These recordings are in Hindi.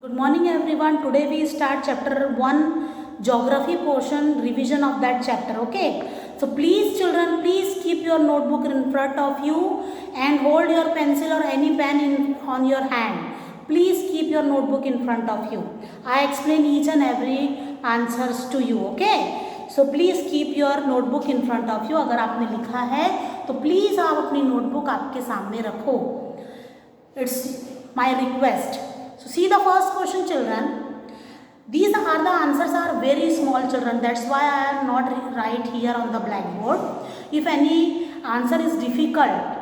Good morning everyone. Today we start chapter 1 geography portion revision of that chapter. Okay. So please children, please keep your notebook in front of you and hold your pencil or any pen on your hand. Please keep your notebook in front of you. I explain each and every answers to you. Okay. So please keep your notebook in front of you. अगर आपने लिखा है तो please आप अपनी notebook आपके सामने रखो. It's my request. So see the first question children. These are the answers are very small children. That's why I am not write here on the blackboard. If any answer is difficult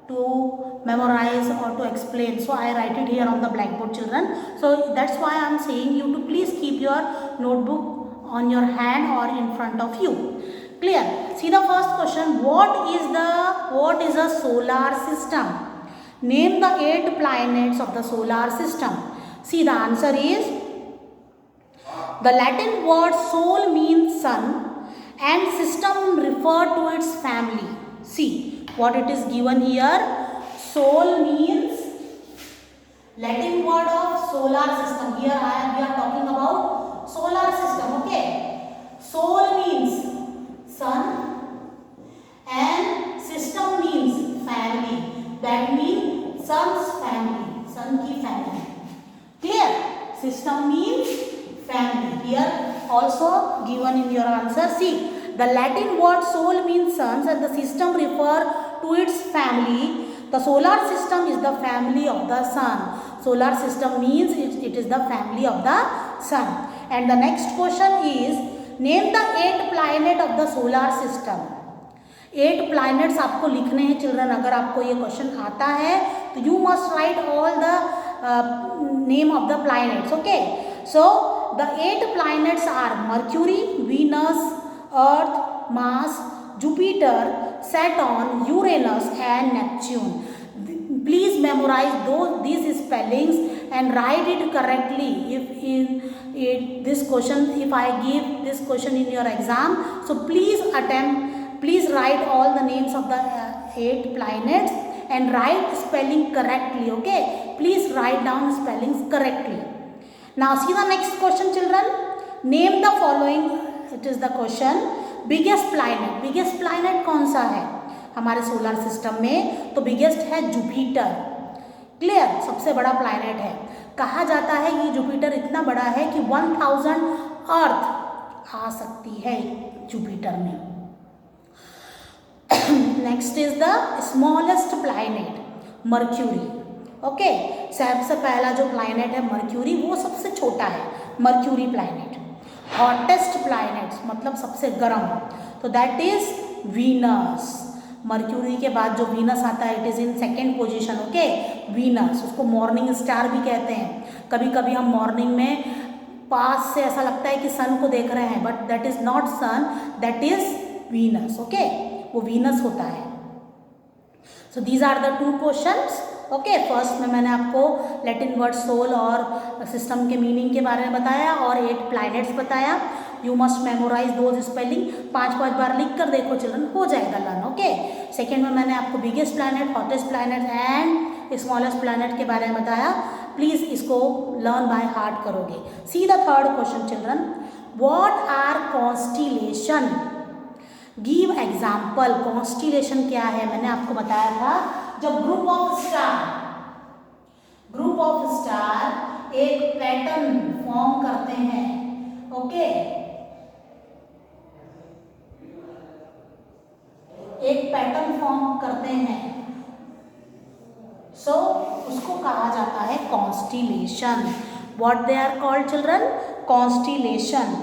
to memorize or to explain, so I write it here on the blackboard children. So that's why I am saying you to please keep your notebook on your hand or in front of you. Clear? See the first question. What is a solar system? Name the 8 planets of the solar system. See the answer is, the Latin word sol means sun and system refer to its family. See what it is given here. Sol means Latin word of solar system. Here we are talking about solar system. Okay. Sol means sun and system means family. That means sun's family, sun ki family. Clear? System means family. Here also given in your answer. See, the Latin word sol means suns and the system refer to its family. The solar system is the family of the sun. Solar system means it is the family of the sun. And the next question is, name the 8 planets of the solar system. 8 planets आपको लिखने हैं चिल्ड्रन. अगर आपको ये क्वेश्चन आता है तो you must write all the name of the planets. Okay. So the 8 planets are Mercury, Venus, Earth, Mars, Jupiter, Saturn, Uranus and Neptune. Please memorize these spellings and write it correctly. If I give this question in your exam, so please write all the names of the 8 planets and write spelling correctly. Okay, please write down spellings correctly. Now see the next question children. Name the following. It is the question. Biggest planet कौन सा है हमारे सोलर सिस्टम में? तो बिगेस्ट है जुपिटर. क्लियर? सबसे बड़ा प्लैनेट है. कहा जाता है कि जुपिटर इतना बड़ा है कि 1000 अर्थ आ सकती है जुपिटर में. Next is the smallest planet mercury. Okay. सबसे पहला जो प्लैनेट है मर्क्यूरी, वो सबसे छोटा है मर्क्यूरी प्लैनेट. हॉटेस्ट प्लैनेट मतलब सबसे गर्म, तो दैट इज वीनस. मर्क्यूरी के बाद जो वीनस आता है, it is in second position. Okay. Venus, उसको मॉर्निंग स्टार भी कहते हैं. कभी कभी हम मॉर्निंग में पास से ऐसा लगता है कि सन को देख रहे हैं, but that is not sun, that is Venus. Okay. वो वीनस होता है. So these are the 2 questions. Okay. First में मैंने आपको लैटिन वर्ड सोल और सिस्टम के मीनिंग के बारे में बताया और 8 प्लैनेट्स बताया. You must memorise those spelling. 5 बार लिख कर देखो चिल्ड्रन, हो जाएगा लर्न. ओके. सेकेंड में मैंने आपको biggest planet, hottest planet and smallest planet के बारे में बताया. प्लीज़ इसको लर्न बाय हार्ट करोगे. See the third question children. What are constellation? Give example. Constellation क्या है? मैंने आपको बताया था, जब ग्रुप ऑफ स्टार एक पैटर्न फॉर्म करते हैं. ओके. एक पैटर्न फॉर्म करते हैं, सो उसको कहा जाता है constellation. What they are called children? Constellation.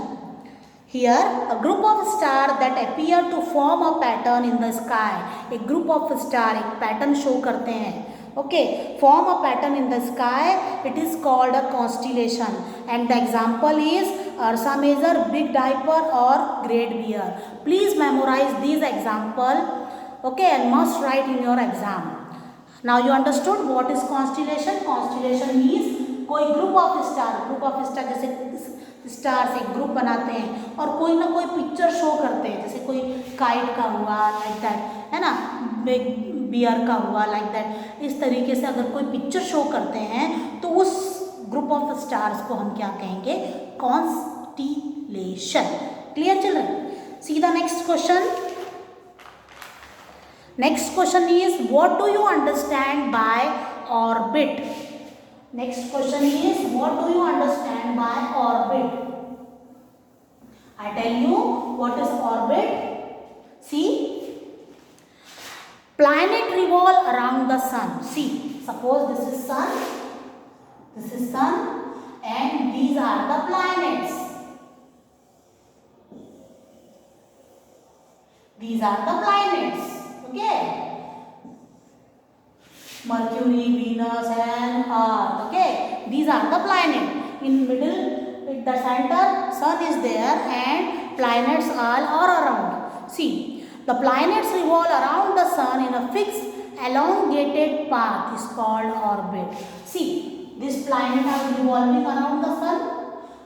Here a group of stars that appear to form a pattern in the sky. एक group of star एक pattern show करते हैं. Okay, form a pattern in the sky. It is called a constellation. And the example is Ursa Major, Big Dipper or Great Bear. Please memorize these example. Okay, and must write in your exam. Now you understood what is constellation? Constellation means कोई group of star जैसे स्टार्स एक ग्रुप बनाते हैं और कोई ना कोई पिक्चर शो करते हैं. जैसे कोई काइट का हुआ लाइक दैट, है ना, बिग बियर का हुआ लाइक दैट. इस तरीके से अगर कोई पिक्चर शो करते हैं तो उस ग्रुप ऑफ स्टार्स को हम क्या कहेंगे? Constellation. Clear children? See the next question. Next question is, what do you understand by orbit? Next question is, what do you understand by orbit? I tell you what is orbit. See, planet revolve around the sun. See, suppose this is sun, and these are the planets. These are the planets. Okay, Mercury, Venus and Earth. Okay, these are the planets. In middle, at the center, sun is there and planets all are around. See, the planets revolve around the sun in a fixed elongated path is called orbit. See, this planet are revolving around the sun.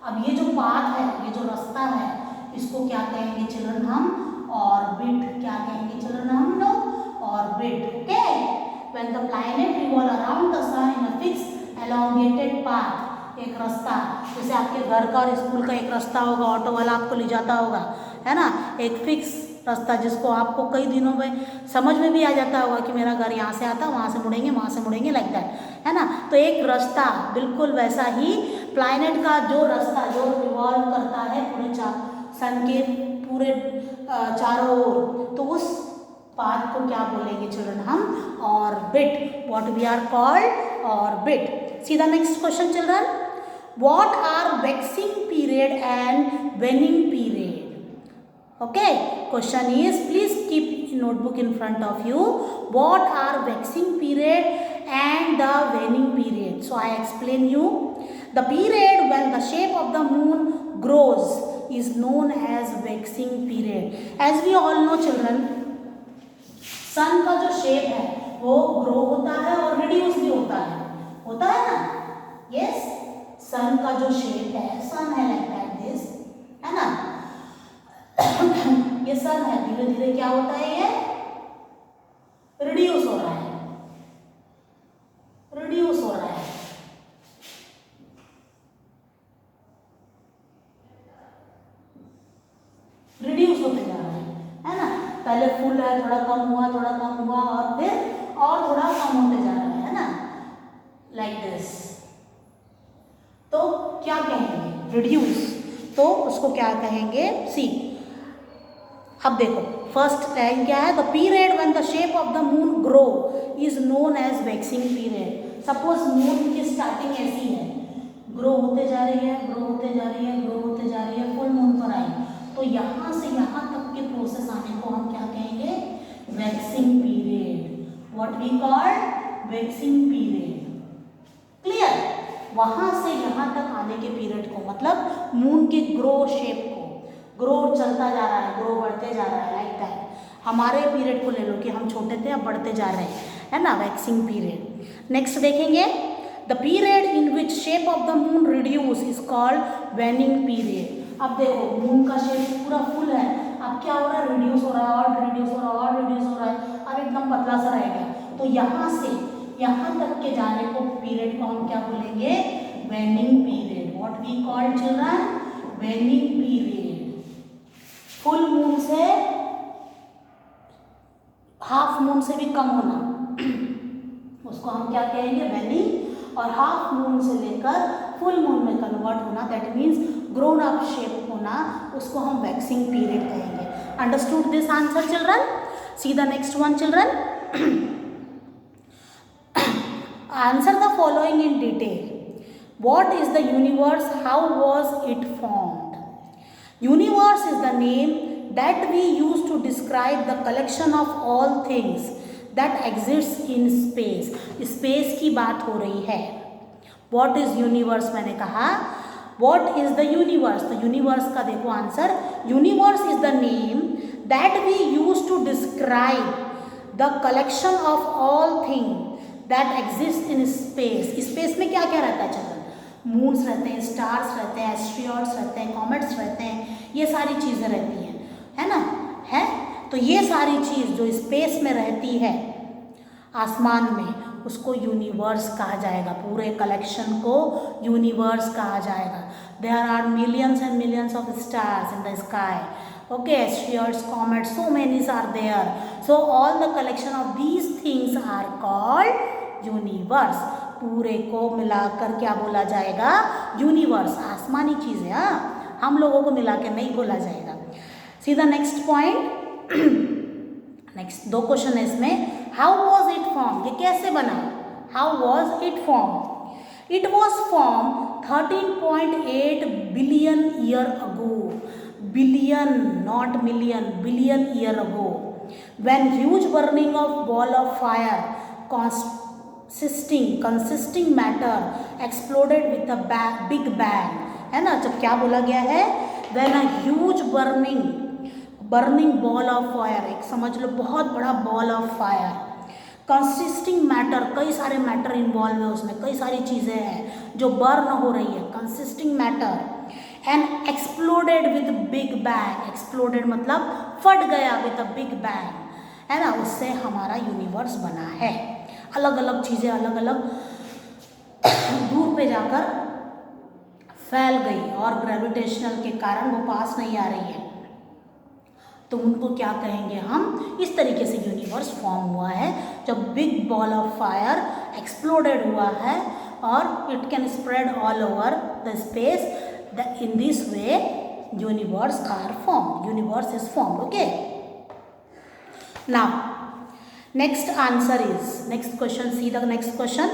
अब ये जो path है, ये जो रास्ता है, इसको क्या कहेंगे चिल्ड्रन? हम ऑर्बिट। क्या कहेंगे चिल्ड्रन? हम लोग orbit. Okay, when the planet revolve around the sun in a fixed elongated path, एक रास्ता, जैसे आपके घर का और स्कूल का एक रास्ता होगा, ऑटो वाला आपको ले जाता होगा, है ना, एक फिक्स रास्ता जिसको आपको कई दिनों में समझ में भी आ जाता होगा कि मेरा घर यहाँ से आता, वहाँ से मुड़ेंगे, वहाँ से मुड़ेंगे, लाइक दैट, है ना। तो एक रास्ता, बिल्कुल वैसा ही प्लैनेट का जो रास्ता जो रिवॉल्व करता है पूरे सन के पूरे चारों ओर, तो उस पाथ को क्या बोलेंगे चिल्ड्रन? हम orbit. What we are called? Orbit. See the next question children. What are waxing period and waning period? Okay, question is, please keep notebook in front of you. What are waxing period and the waning period? So I explain you. The period when the shape of the moon grows is known as waxing period. As we all know children, सन का जो शेप है वो ग्रो होता है और रिड्यूस भी होता है ना? यस, सन का जो शेप है, सन है लाइक दैट दिस, है ना, ये सन है, धीरे धीरे क्या होता है? ये रिड्यूस हो रहा है, रिड्यूस हो रहा है। रिड्यूस होते जा रहा है ना। पहले फुल है, थोड़ा कम हुआ, थोड़ा कम हुआ, और फिर और थोड़ा कम होते जा रहा है ना, लाइक दिस। तो क्या कहेंगे? रिड्यूस। तो उसको क्या कहेंगे? सी, अब देखो फर्स्ट लाइन क्या है? The period when the shape of the moon grow is known as waxing period. Suppose moon की स्टार्टिंग ऐसी है, ग्रो होते जा रही है, ग्रो होते जा रही है, ग्रो होते जा रही है, फुल मून पर आई, तो यहाँ से यहाँ तक के प्रोसेस आने को हम क्या कहेंगे? Waxing period. What we call? Waxing period. Clear? वहाँ से यहाँ तक आने के पीरियड को, मतलब मून के ग्रो शेप को, ग्रो चलता जा रहा है, ग्रो बढ़ते जा रहा है, लाइक दैट। हमारे पीरियड को ले लो कि हम छोटे थे, अब बढ़ते जा रहे हैं, है ना, वैक्सिंग पीरियड। नेक्स्ट देखेंगे, the period in which shape of the moon reduce is called वेनिंग period. अब देखो मून का शेप पूरा फुल है, अब क्या हो रहा है? रिड्यूस हो रहा है, और रिड्यूस हो रहा है, और रिड्यूस हो रहा है, अब एकदम पतला सा रह गया। तो यहाँ से यहाँ तक के जाने को पीरियड को हम क्या बोलेंगे? Weaning period. What we call children? Weaning period. Full moon से हाफ मून से भी कम होना, उसको हम क्या कहेंगे? वेनिंग। और हाफ मून से लेकर फुल मून में कन्वर्ट होना, that means grown up shape होना, उसको हम वैक्सिंग पीरियड कहेंगे। Understood this answer children? See the next one children. Answer the following in detail. What is the universe? How was it formed? Universe is the name that we use to describe the collection of all things that exists in space. Space की बात हो रही है. What is universe? मैंने कहा what is the universe? तो यूनिवर्स का देखो answer. Universe is the name that we use to describe the collection of all things that exist in space. Space में क्या क्या रहता है? चलो, मून्स रहते हैं, स्टार्स रहते हैं, एस्ट्रॉयड्स रहते हैं, कॉमेट्स रहते हैं, ये सारी चीज़ें रहती हैं, है ना, है। तो ये सारी चीज़ जो स्पेस में रहती है आसमान में, उसको यूनिवर्स कहा जाएगा, पूरे कलेक्शन को यूनिवर्स कहा जाएगा। There are millions and millions of stars in the sky, okay, asteroids, comets, so many are there, so all the collection of these things are called universe। पूरे को मिलाकर क्या बोला जाएगा? यूनिवर्स। आसमानी चीज़ है, हाँ, हम लोगों को मिला के नहीं बोला जाएगा। सी the next point. Next 2 question है इसमें। हाउ वॉज इट फॉर्म, ये कैसे बना? How was it form? It was form 13.8 billion year ago. Billion, not million, billion year ago, when huge burning of ball of fire consisting matter exploded with a big bang, है ना? जब क्या बोला गया है? when a huge burning ball of fire, एक समझ लो बहुत बड़ा ball of fire, consisting matter, कई सारे मैटर इन्वॉल्व है उसमें, कई सारी चीज़ें हैं जो बर्न हो रही है, consisting matter, and exploded with big bang. Exploded मतलब फट गया विद अ बिग बैंग, है ना? उससे हमारा यूनिवर्स बना है। अलग अलग चीज़ें अलग अलग दूर पे जाकर फैल गई और ग्रेविटेशनल के कारण वो पास नहीं आ रही है, तो उनको क्या कहेंगे हम? इस तरीके से यूनिवर्स फॉर्म हुआ है जब big ball of fire exploded हुआ है और it can spread all over the space. In this way universe are form, universe is form, okay. Now next answer is, next question, see the next question.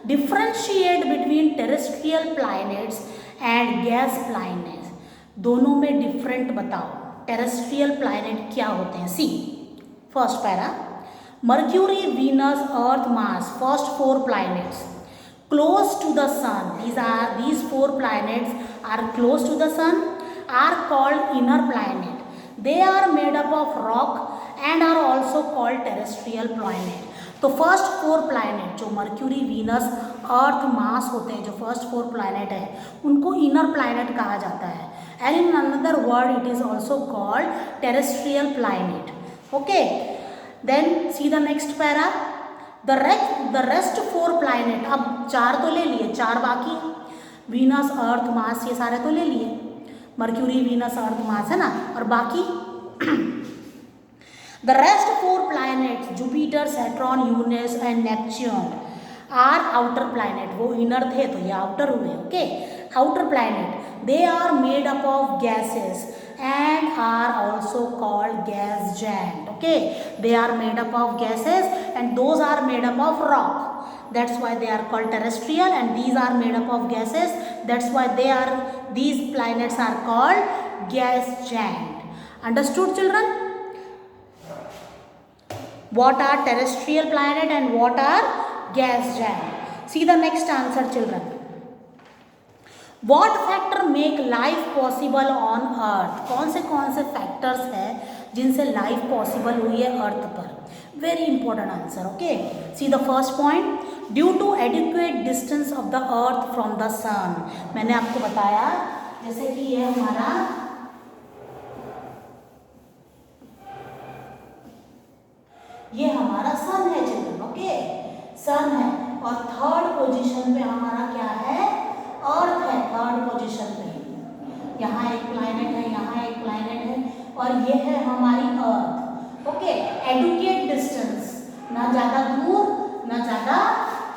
Differentiate between terrestrial planets and gas planets, दोनों में डिफरेंट बताओ। टेरेस्ट्रियल प्लैनेट क्या होते हैं? See first para, Mercury, Venus, Earth, Mars, first 4 planets close to the sun. These 4 planets are close to the sun, are called inner planet. They are made up of rock and are also called terrestrial planet. तो फर्स्ट 4 प्लैनेट जो मर्क्यूरी, वीनस, अर्थ, मार्स होते हैं, जो फर्स्ट 4 प्लैनेट है, उनको इनर प्लैनेट कहा जाता है, and in another word it is also called terrestrial planet, okay. Then see the next para, the rest 4 planet, अब 4 तो ले लिए, 4 बाकी, वीनस, अर्थ, मार्स, ये सारे तो ले लिए, मर्क्यूरी, वीनस, अर्थ, मार्स, है ना, और बाकी the rest 4 planets, Jupiter, Saturn, Uranus and Neptune, are outer planet. वो इनर थे तो ये आउटर हुए, okay, outer planet. They are made up of gases and are also called gas giant, okay, they are made up of gases and those are made up of rock, that's why they are called terrestrial, and these are made up of gases, that's why these planets are called gas giant. Understood children? What are terrestrial planet and what are gas giant? See the next answer children. What factor make life possible on earth? कौन से फैक्टर्स हैं जिनसे लाइफ पॉसिबल हुई है अर्थ पर? Very important answer, okay. See the first point, due to adequate distance of the earth from the sun. मैंने आपको बताया जैसे कि ये हमारा सन है चिल्ड्रन, ओके, सन है, और थर्ड पोजीशन पे हमारा क्या है? अर्थ है, थर्ड पोजीशन पे। यहाँ एक प्लैनेट है, यहाँ एक प्लैनेट है, और ये है हमारी अर्थ, ओके। एडुकेट डिस्टेंस, ना ज़्यादा दूर ना ज़्यादा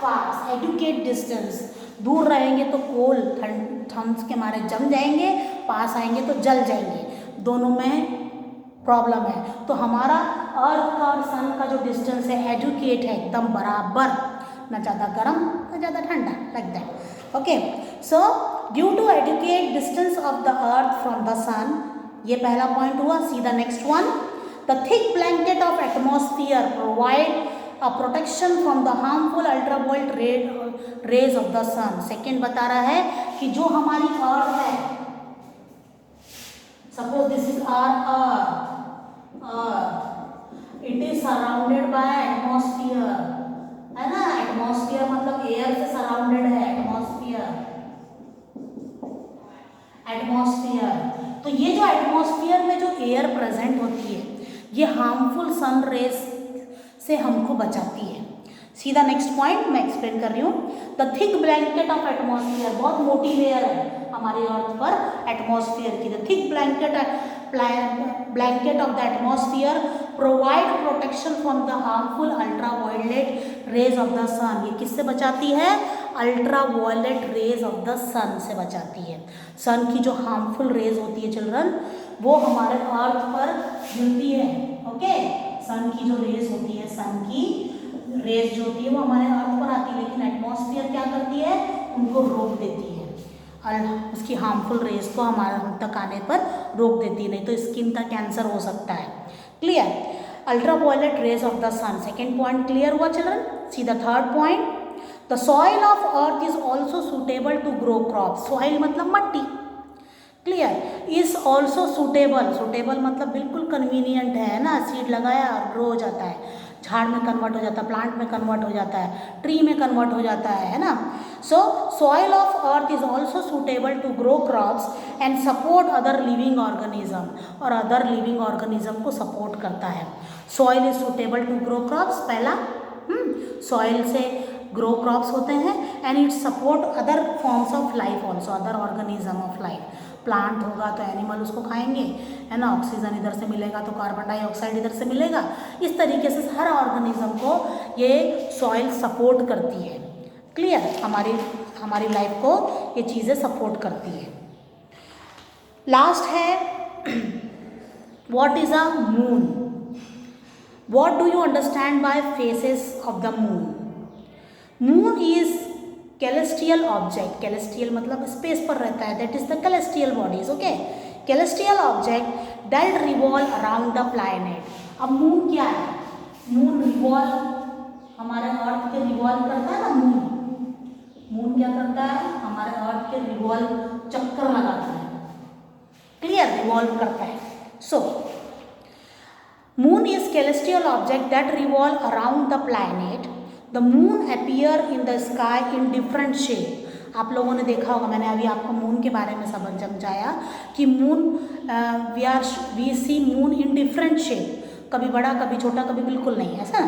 पास, एडुकेट डिस्टेंस। दूर रहेंगे तो कोल ठंड के मारे जम जाएंगे, पास आएंगे तो जल जाएंगे, दोनों में प्रॉब्लम है। तो हमारा अर्थ का और सन का जो डिस्टेंस है एडुकेट है, एकदम बराबर, ना ज़्यादा गर्म ना ज़्यादा ठंडा, like that, okay. So due to adequate distance of the earth from the sun, ये पहला पॉइंट हुआ। See the next one, the thick blanket of atmosphere provide a protection from the harmful ultraviolet rays of the sun. Second बता रहा है कि जो हमारी अर्थ है, suppose this is our earth, it is surrounded by atmosphere, है ना, एटमॉस्फियर मतलब एयर से सराउंडेड है, एटमॉस्फियर। तो ये जो एटमॉस्फियर में जो एयर प्रेजेंट होती है, ये हार्मफुल सन रेज से हमको बचाती है। सी द नेक्स्ट पॉइंट मैं एक्सप्लेन कर रही हूँ। The thick blanket of atmosphere, बहुत मोटी लेयर है हमारे अर्थ पर एटमॉस्फेयर की। The thick blanket of the atmosphere provide protection from the harmful ultraviolet rays of the sun. ये किससे बचाती है? Ultraviolet rays of the sun से बचाती है। सन की जो हार्मफुल रेज होती है चिल्ड्रन, वो हमारे अर्थ पर गिरती है। ओके, सन की जो रेज होती है, सन की रेज जो होती है वो हमारे अर्थ पर आती है, लेकिन एटमॉस्फेयर क्या करती है? उनको रोक देती है। उसकी हार्मफुल रेज को हमारे हम तक आने पर रोक देती है, नहीं तो स्किन का कैंसर हो सकता है। Clear? Ultraviolet rays of the sun, second point clear हुआ children. See the third point, the soil of earth is also suitable to grow crop. Soil मतलब मट्टी, clear, is also suitable, suitable मतलब बिल्कुल कन्वीनियंट है ना, सीड लगाया और ग्रो हो जाता है, झाड़ में कन्वर्ट हो जाता है, प्लांट में कन्वर्ट हो जाता है, ट्री में कन्वर्ट हो जाता है ना। So soil of earth is also suitable to grow crops and support other living organism, और अदर लिविंग ऑर्गेनिज्म को सपोर्ट करता है। Soil is suitable to grow crops, पहला सॉइल से ग्रो क्रॉप्स होते हैं, and it support other forms of life also, other organism of life. Plant होगा तो एनिमल उसको खाएंगे, है ना, ऑक्सीजन इधर से मिलेगा तो कार्बन डाइऑक्साइड इधर से मिलेगा। इस तरीके से हर ऑर्गेनिज्म को ये सॉइल सपोर्ट करती है। क्लियर? हमारी लाइफ को ये चीज़ें सपोर्ट करती है। लास्ट है what is a moon. What do you understand by phases of the moon? Moon is celestial object, celestial मतलब स्पेस पर रहता है, that is the celestial bodies. Okay, celestial object that revolve around the planet. अब मून क्या है? मून रिवॉल्व, हमारे अर्थ के रिवॉल्व करता है ना मून क्या करता है? हमारे अर्थ के रिवॉल्व, चक्कर लगाता है। क्लियर? रिवॉल्व करता है। So moon is celestial object that revolve around the planet. The moon appear in the sky in different shape. आप लोगों ने देखा होगा, मैंने अभी आपको मून के बारे में समझाया कि moon we see moon in different shape, कभी बड़ा कभी छोटा कभी बिल्कुल नहीं, ऐसा।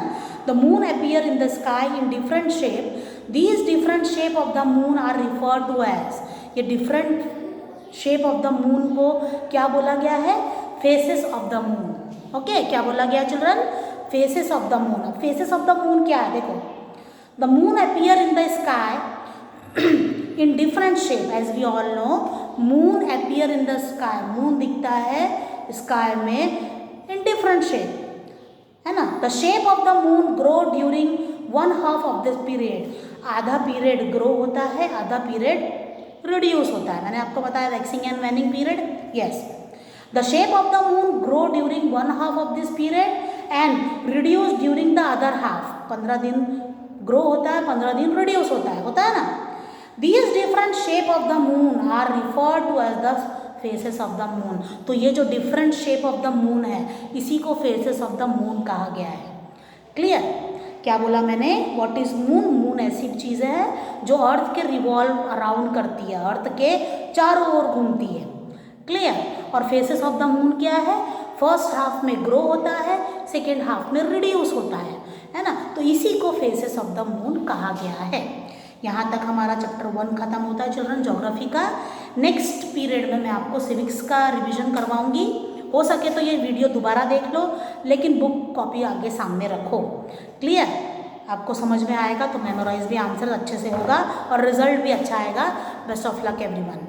The moon appear in the sky in different shape. These different shape of the moon are refer to as, ये different shape of the moon को क्या बोला गया है? Phases of the moon. Okay, क्या बोला गया children? Phases of the moon. Phases of the moon क्या है? देखो, the moon appear in the sky in different shape, as we all know moon appear in the sky, moon दिखता है स्काई में इन डिफरेंट शेप, है ना। The shape of the moon grow during 1/2 of this period, आधा पीरियड ग्रो होता है, आधा पीरियड रिड्यूस होता है। मैंने आपको बताया waxing and waning period, yes. The shape of the moon grow during 1/2 of this period and reduce during the other half. 15 दिन ग्रो होता है, 15 दिन रिड्यूस होता है ना। These different shape of the moon are refer to as the phases of the moon. तो ये जो different shape of the moon है, इसी को फेसेस ऑफ द मून कहा गया है। क्लियर? क्या बोला मैंने? What is moon? मून ऐसी चीज़ है जो अर्थ के रिवॉल्व अराउंड करती है, अर्थ के चारों ओर घूमती है। क्लियर? और फेसेस ऑफ द मून क्या है? फर्स्ट हाफ में ग्रो होता है, सेकेंड हाफ में रिड्यूस होता है ना। तो इसी को फेसेस ऑफ द मून कहा गया है। यहाँ तक हमारा चैप्टर 1 खत्म होता है चिल्ड्रन, ज्योग्राफी का। नेक्स्ट पीरियड में मैं आपको सिविक्स का रिवीजन करवाऊंगी। हो सके तो ये वीडियो दोबारा देख लो, लेकिन बुक कॉपी आगे सामने रखो। क्लियर? आपको समझ में आएगा तो मेमोराइज भी आंसर अच्छे से होगा और रिजल्ट भी अच्छा आएगा। Best of luck everyone.